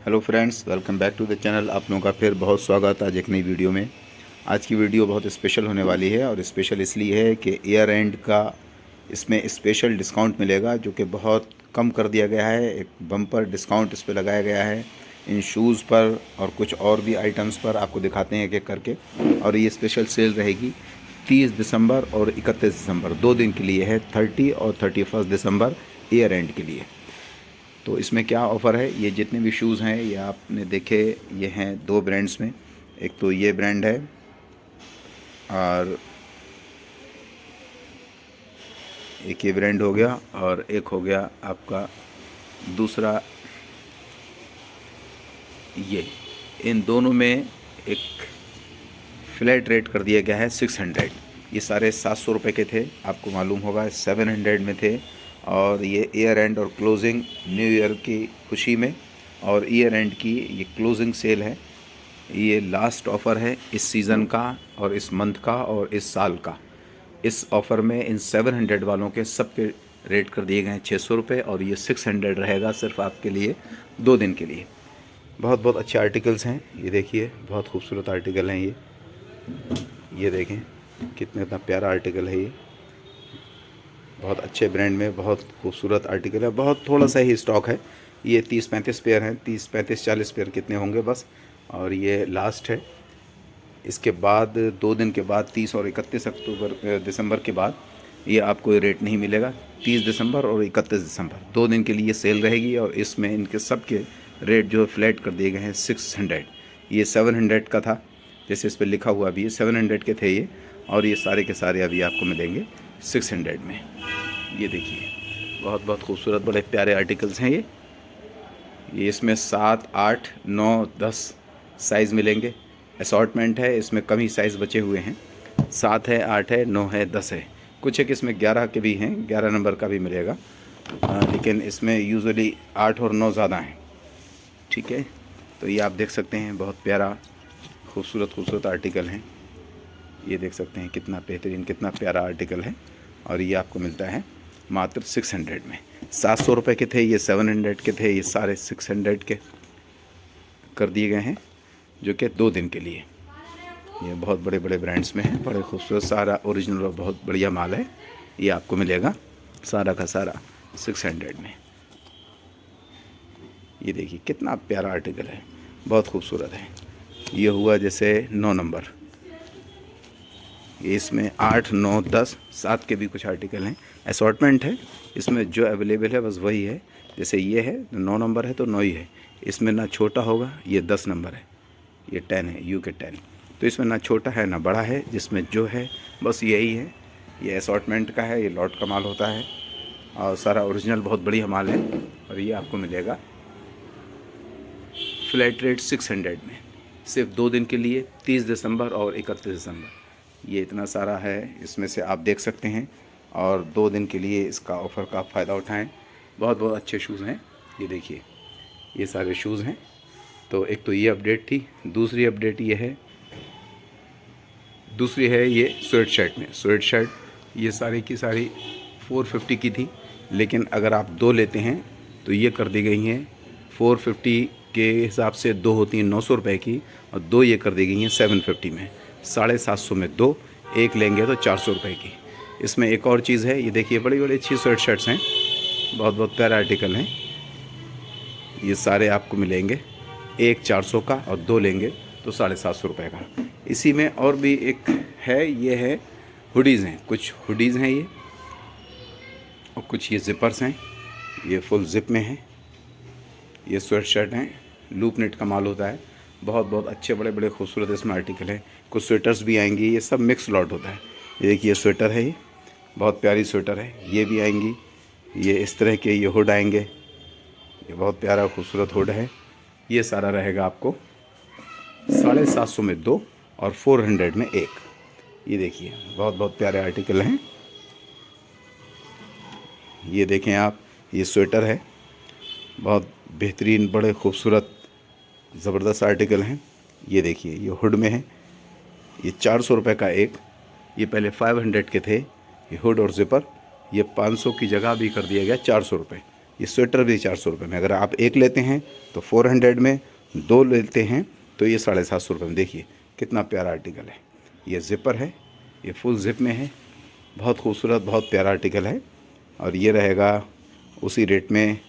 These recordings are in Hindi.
Hello friends, welcome back to the channel. आप लोगों का फिर बहुत स्वागत आज एक नई वीडियो में। आज की वीडियो बहुत स्पेशल होने वाली है और स्पेशल इसलिए है कि ईयर एंड का इसमें स्पेशल डिस्काउंट मिलेगा जो कि बहुत कम कर दिया गया है। एक बम्पर डिस्काउंट इस पर लगाया गया है इन शूज़ पर और कुछ और भी आइटम्स पर। आपको दिखाते हैं एक एक करके। और ये स्पेशल सेल रहेगी 30 दिसंबर और 31 दिसंबर, 2 दिन के लिए है। 30 और 31 दिसंबर ईयर एंड के लिए। तो इसमें क्या ऑफ़र है, ये जितने भी शूज़ हैं ये आपने देखे, ये हैं 2 ब्रांड्स में। एक तो ये ब्रांड है और एक ये ब्रांड हो गया और एक हो गया आपका दूसरा ये। इन दोनों में एक फ्लैट रेट कर दिया गया है 600। ये सारे 700 रुपये के थे, आपको मालूम होगा 700 में थे। और ये ईयर एंड और क्लोजिंग न्यू ईयर की खुशी में और ईयर एंड की ये क्लोजिंग सेल है। ये लास्ट ऑफ़र है इस सीज़न का और इस मंथ का और इस साल का। इस ऑफ़र में इन 700 वालों के सबके रेट कर दिए गए हैं 600 रुपये और ये 600 रहेगा सिर्फ आपके लिए 2 दिन के लिए। बहुत बहुत अच्छे आर्टिकल्स हैं, ये देखिए बहुत खूबसूरत आर्टिकल हैं ये देखें कितना प्यारा आर्टिकल है ये। बहुत अच्छे ब्रांड में बहुत खूबसूरत आर्टिकल है। बहुत थोड़ा सा ही स्टॉक है, ये 30-35 पेयर हैं, 30-35-40 पेयर कितने होंगे बस। और ये लास्ट है। इसके बाद 2 दिन के बाद 30 और 31 दिसंबर के बाद ये आपको ये रेट नहीं मिलेगा। 30 दिसंबर और 31 दिसंबर 2 दिन के लिए सेल रहेगी और इसमें इनके सब के रेट जो है फ्लैट कर दिए गए हैं 600। ये 700 का था, जैसे इस पर लिखा हुआ भी है 700 के थे ये, और ये सारे के सारे अभी आपको मिलेंगे 600 में। ये देखिए बहुत बहुत खूबसूरत बड़े प्यारे आर्टिकल्स हैं ये इसमें 7, 8, 9, 10 साइज़ मिलेंगे। असॉर्टमेंट है, इसमें कम ही साइज़ बचे हुए हैं। 7 है, 8 है, 9 है, 10 है। कुछ एक इसमें 11 के भी हैं, 11 नंबर का भी मिलेगा। लेकिन इसमें यूजुअली 8 और 9 ज़्यादा हैं। ठीक है, तो ये आप देख सकते हैं बहुत प्यारा खूबसूरत खूबसूरत आर्टिकल हैं। ये देख सकते हैं कितना बेहतरीन कितना प्यारा आर्टिकल है। और ये आपको मिलता है मात्र 600 में। 700 रुपये के थे, ये 700 के थे, ये सारे 600 के कर दिए गए हैं जो कि 2 दिन के लिए। ये बहुत बड़े बड़े ब्रांड्स में है, बड़े खूबसूरत सारा ओरिजिनल और बहुत बढ़िया माल है। ये आपको मिलेगा सारा का सारा 600 में। ये देखिए कितना प्यारा आर्टिकल है, बहुत खूबसूरत है। ये हुआ जैसे 9 नंबर, इसमें 8, 9, 10, 7 के भी कुछ आर्टिकल हैं। असॉर्टमेंट है, इसमें जो अवेलेबल है बस वही है। जैसे ये है 9 नंबर है तो 9 ही है, इसमें ना छोटा होगा। ये 10 नंबर है, ये 10 है, UK 10। तो इसमें ना छोटा है ना बड़ा है, जिसमें जो है बस यही है। ये असॉर्टमेंट का है, ये लॉट का माल होता है और सारा ओरिजिनल बहुत बढ़िया माल है। और ये आपको मिलेगा फ्लैट रेट 600 में, सिर्फ 2 दिन के लिए, 30 दिसंबर और 31 दिसंबर। ये इतना सारा है, इसमें से आप देख सकते हैं। और 2 दिन के लिए इसका ऑफ़र का फ़ायदा उठाएं। बहुत बहुत अच्छे शूज़ हैं, ये देखिए ये सारे शूज़ हैं। तो एक तो ये अपडेट थी। दूसरी अपडेट ये है, दूसरी है ये स्वेट शर्ट में। स्वेट शर्ट ये सारी की सारी 450 की थी, लेकिन अगर आप 2 लेते हैं तो ये कर दी गई हैं 450 के हिसाब से 2 होती हैं 900 रुपये की, और 2 ये कर दी गई हैं 750 में। 750 में 2, एक लेंगे तो 400 रुपये की। इसमें एक और चीज़ है, ये देखिए बड़ी बड़ी अच्छी स्वेट शर्ट्स हैं, बहुत बहुत प्यारा आर्टिकल हैं। ये सारे आपको मिलेंगे एक 400 का और 2 लेंगे तो 750 रुपये का। इसी में और भी एक है, ये है हुडीज़ हैं, कुछ हुडीज़ हैं ये, और कुछ ये ज़िपर्स हैं। ये फुल ज़िप में है, ये स्वेट शर्ट हैं, लूप नेट का माल होता है। बहुत बहुत अच्छे बड़े बड़े खूबसूरत इसमें आर्टिकल हैं। कुछ स्वेटर्स भी आएंगी, ये सब मिक्स लॉट होता है। ये देखिए स्वेटर है, ये बहुत प्यारी स्वेटर है, ये भी आएंगी। ये इस तरह के ये हुड आएंगे, ये बहुत प्यारा खूबसूरत हुड है। ये सारा रहेगा आपको 750 में 2 और 400 में 1। ये देखिए बहुत बहुत प्यारे आर्टिकल हैं। ये देखें आप, ये स्वेटर है, बहुत बेहतरीन बड़े खूबसूरत ज़बरदस्त आर्टिकल हैं। ये देखिए ये हुड में है, ये 400 रुपये का एक। ये पहले 500 के थे ये हुड और ज़िपर, ये 500 की जगह भी कर दिया गया 400 रुपये। ये स्वेटर भी 400 रुपये में। अगर आप एक लेते हैं तो 400 में, 2 लेते हैं तो ये 750 रुपये में। देखिए कितना प्यारा आर्टिकल है। ये ज़िपर है, ये फुल ज़िप में है, बहुत खूबसूरत बहुत प्यारा आर्टिकल है। और ये रहेगा उसी रेट में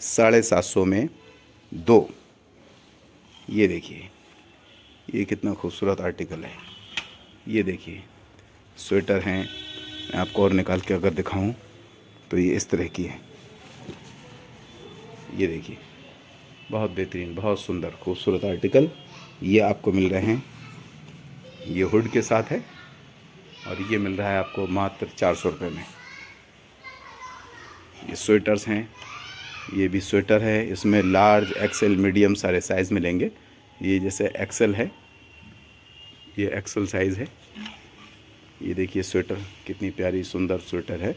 750 में 2। ये देखिए ये कितना खूबसूरत आर्टिकल है। ये देखिए स्वेटर हैं, मैं आपको और निकाल के अगर दिखाऊं तो ये इस तरह की है। ये देखिए बहुत बेहतरीन बहुत सुंदर खूबसूरत आर्टिकल ये आपको मिल रहे हैं। ये हुड के साथ है और ये मिल रहा है आपको मात्र 400 रुपये में। ये स्वेटर्स हैं, ये भी स्वेटर है, इसमें लार्ज एक्सेल मीडियम सारे साइज़ मिलेंगे। ये जैसे एक्सेल है, ये एक्सेल साइज़ है। ये देखिए स्वेटर कितनी प्यारी सुंदर स्वेटर है।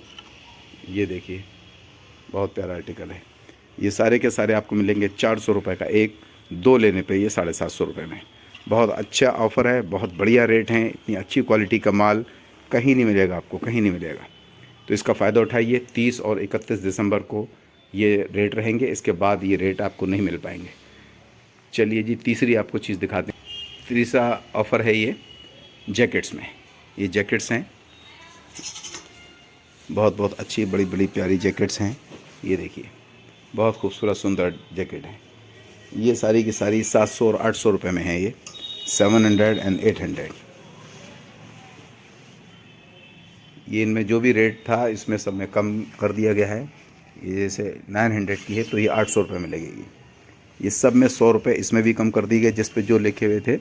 ये देखिए बहुत प्यारा आर्टिकल है। ये सारे के सारे आपको मिलेंगे 400 रुपये का एक, 2 लेने पे ये 750 रुपये में। बहुत अच्छा ऑफ़र है, बहुत बढ़िया रेट हैं। इतनी अच्छी क्वालिटी का माल कहीं नहीं मिलेगा आपको, कहीं नहीं मिलेगा। तो इसका फ़ायदा उठाइए। 30 और 31 दिसंबर को ये रेट रहेंगे, इसके बाद ये रेट आपको नहीं मिल पाएंगे। चलिए जी तीसरी आपको चीज़ दिखाते हैं। तीसरा ऑफ़र है ये जैकेट्स में। ये जैकेट्स हैं, बहुत बहुत अच्छी बड़ी बड़ी प्यारी जैकेट्स हैं। ये देखिए बहुत खूबसूरत सुंदर जैकेट है। ये सारी की सारी 700 और 800 रुपये में है। ये 700 एंड 800। ये इनमें जो भी रेट था इसमें सब में कम कर दिया गया है। ये जैसे 900 की है तो ये 800 रुपये में लगेगी। ये सब में 100 रुपये इसमें भी कम कर दी गए। जिस पे जो लिखे हुए थे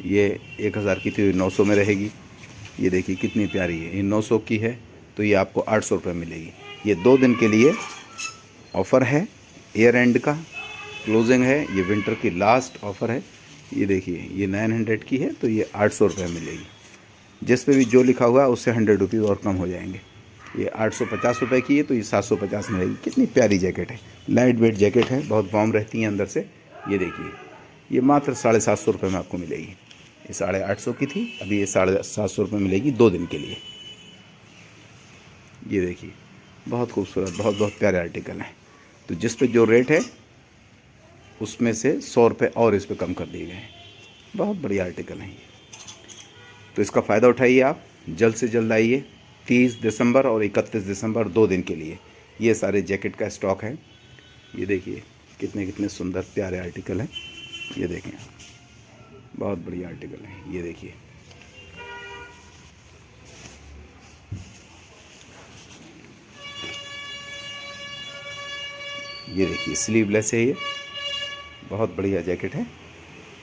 ये 1000 की थी 900 में रहेगी। ये देखिए कितनी प्यारी है। ये 900 की है तो ये आपको 800 रुपये मिलेगी। ये 2 दिन के लिए ऑफ़र है, ईयर एंड का क्लोजिंग है। ये विंटर की लास्ट ऑफ़र है। ये देखिए ये 900 की है तो ये 800 रुपये मिलेगी। जिस पे भी जो लिखा हुआ है उससे 100 रुपीज़ और कम हो जाएंगे। ये 850 रुपये की है तो ये 750 मिलेगी। कितनी प्यारी जैकेट है, लाइट वेट जैकेट है, बहुत वार्म रहती है अंदर से। ये देखिए ये मात्र 750 रुपये में आपको मिलेगी। ये 850 की थी, अभी ये 750 रुपये मिलेगी 2 दिन के लिए। ये देखिए बहुत खूबसूरत बहुत बहुत प्यारे आर्टिकल हैं। तो जिस पे जो रेट है उसमें से 100 रुपये और इस पे कम कर दिए गए हैं। बहुत बढ़िया आर्टिकल हैं ये। तो इसका फ़ायदा उठाइए आप, जल्द से जल्द आइए। 30 दिसंबर और 31 दिसंबर 2 दिन के लिए ये सारे जैकेट का स्टॉक है। ये देखिए कितने कितने सुंदर प्यारे आर्टिकल हैं। ये देखें बहुत बढ़िया आर्टिकल है। ये देखिए ये देखिए स्लीवलेस है। ये बहुत बढ़िया जैकेट है।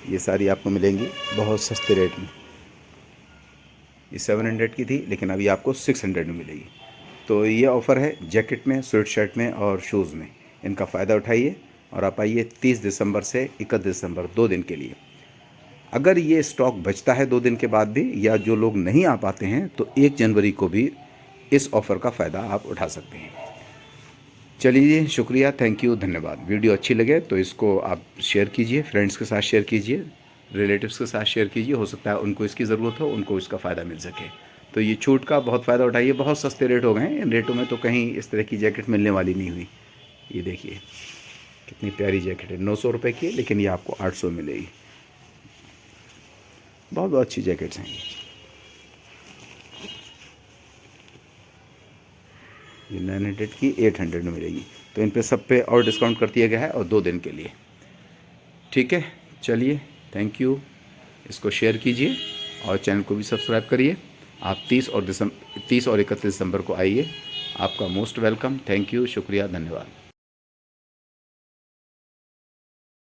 ये सारी आपको मिलेंगी बहुत सस्ते रेट में। ये 700 की थी लेकिन अभी आपको 600 में मिलेगी। तो ये ऑफ़र है जैकेट में, स्वेट शर्ट में और शूज़ में। इनका फ़ायदा उठाइए और आप आइए 30 दिसंबर से 31 दिसंबर 2 दिन के लिए। अगर ये स्टॉक बचता है 2 दिन के बाद भी, या जो लोग नहीं आ पाते हैं तो 1 जनवरी को भी इस ऑफ़र का फ़ायदा आप उठा सकते हैं। चलिए शुक्रिया, थैंक यू, धन्यवाद। वीडियो अच्छी लगे तो इसको आप शेयर कीजिए, फ्रेंड्स के साथ शेयर कीजिए, रिलेटिव्स के साथ शेयर कीजिए। हो सकता है उनको इसकी ज़रूरत हो, उनको इसका फ़ायदा मिल सके। तो ये छूट का बहुत फ़ायदा उठाइए। बहुत सस्ते रेट हो गए हैं। इन रेटों में तो कहीं इस तरह की जैकेट मिलने वाली नहीं हुई। ये देखिए कितनी प्यारी जैकेट है, 900 रुपये की, लेकिन ये आपको 800 मिलेगी। बहुत बहुत अच्छी जैकेट्स हैं ये 900 की 800 में मिलेगी। तो इन पे सब पे और डिस्काउंट कर दिया गया है और 2 दिन के लिए। ठीक है, चलिए थैंक यू। इसको शेयर कीजिए और चैनल को भी सब्सक्राइब करिए। आप 30 और 31 दिसंबर को आइए। आपका मोस्ट वेलकम। थैंक यू, शुक्रिया, धन्यवाद।